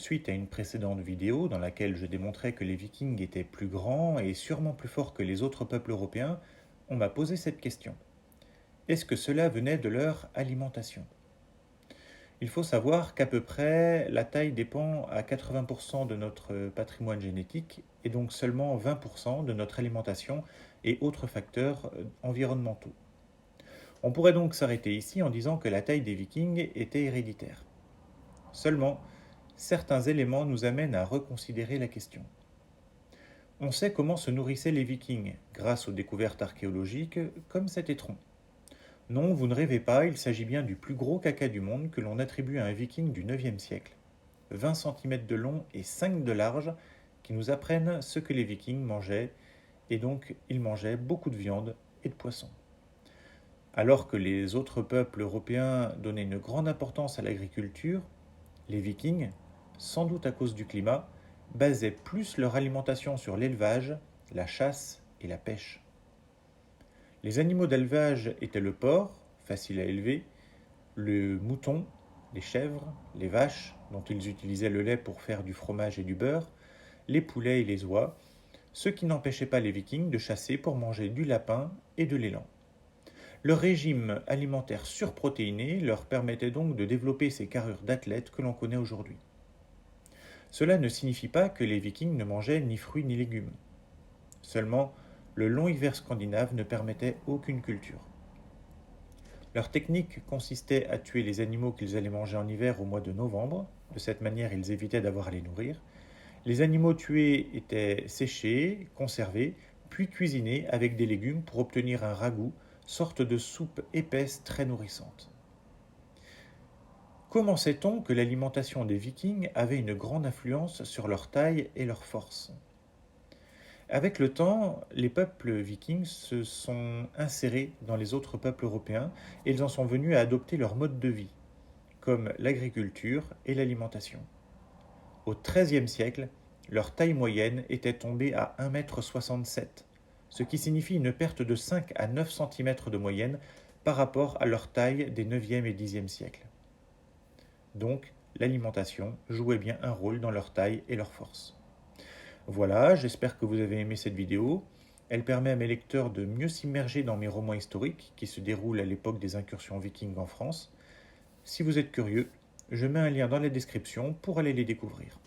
suite à une précédente vidéo dans laquelle je démontrais que les Vikings étaient plus grands et sûrement plus forts que les autres peuples européens, on m'a posé cette question. Est-ce que cela venait de leur alimentation? Il faut savoir qu'à peu près la taille dépend à 80% de notre patrimoine génétique et donc seulement 20% de notre alimentation et autres facteurs environnementaux. On pourrait donc s'arrêter ici en disant que la taille des Vikings était héréditaire. Seulement, certains éléments nous amènent à reconsidérer la question. On sait comment se nourrissaient les Vikings grâce aux découvertes archéologiques comme cet étron. Non, vous ne rêvez pas, il s'agit bien du plus gros caca du monde que l'on attribue à un Viking du IXe siècle. 20 cm de long et 5 de large, qui nous apprennent ce que les Vikings mangeaient, et donc ils mangeaient beaucoup de viande et de poisson. Alors que les autres peuples européens donnaient une grande importance à l'agriculture, les Vikings, sans doute à cause du climat, basaient plus leur alimentation sur l'élevage, la chasse et la pêche. Les animaux d'élevage étaient le porc, facile à élever, le mouton, les chèvres, les vaches, dont ils utilisaient le lait pour faire du fromage et du beurre, les poulets et les oies, ce qui n'empêchait pas les Vikings de chasser pour manger du lapin et de l'élan. Leur régime alimentaire surprotéiné leur permettait donc de développer ces carrures d'athlètes que l'on connaît aujourd'hui. Cela ne signifie pas que les Vikings ne mangeaient ni fruits ni légumes. Seulement, le long hiver scandinave ne permettait aucune culture. Leur technique consistait à tuer les animaux qu'ils allaient manger en hiver au mois de novembre. De cette manière, ils évitaient d'avoir à les nourrir. Les animaux tués étaient séchés, conservés, puis cuisinés avec des légumes pour obtenir un ragoût, sorte de soupe épaisse très nourrissante. Comment sait-on que l'alimentation des Vikings avait une grande influence sur leur taille et leur force ? Avec le temps, les peuples vikings se sont insérés dans les autres peuples européens et ils en sont venus à adopter leur mode de vie, comme l'agriculture et l'alimentation. Au XIIIe siècle, leur taille moyenne était tombée à 1,67 m, ce qui signifie une perte de 5 à 9 cm de moyenne par rapport à leur taille des 9e et 10e siècles. Donc, l'alimentation jouait bien un rôle dans leur taille et leur force. Voilà, j'espère que vous avez aimé cette vidéo. Elle permet à mes lecteurs de mieux s'immerger dans mes romans historiques qui se déroulent à l'époque des incursions vikings en France. Si vous êtes curieux, je mets un lien dans la description pour aller les découvrir.